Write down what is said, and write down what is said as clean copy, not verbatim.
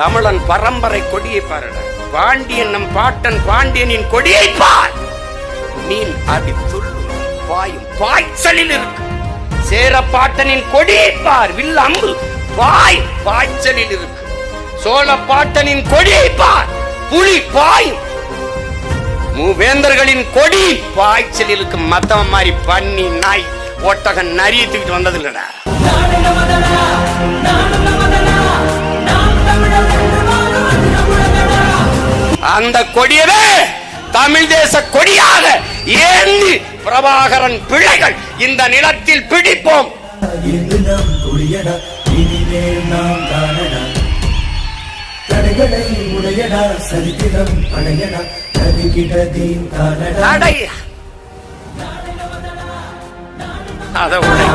தமிழன் பரம்பரை கொடியை பாருட. பாண்டியன் நம் பாட்டன் பாண்டியனின் கொடியை பார். மீன் அடி துள்ளும் பாயும் பாய்ச்சலில் இருக்கு. சேர பாட்டனின் கொடியை பார். வில் அம்பு பாய்ச்சலில் இருக்கு. சோழ பாட்டனின் கொடியை பார். புலி பாயும். மூவேந்தர்களின் கொடி பாய்ச்சலில் இருக்கு. மத்தம் மாதிரி பண்ணி நாய் ஒட்டகன் நரிய தூக்கிட்டு வந்தது இல்லடா. அந்த கொடியவே தமிழ் தேச கொடியாக ஏந்தி பிரபாகரன் பிள்ளைகள் இந்த நிலத்தில் பிடிப்போம். அதை உடை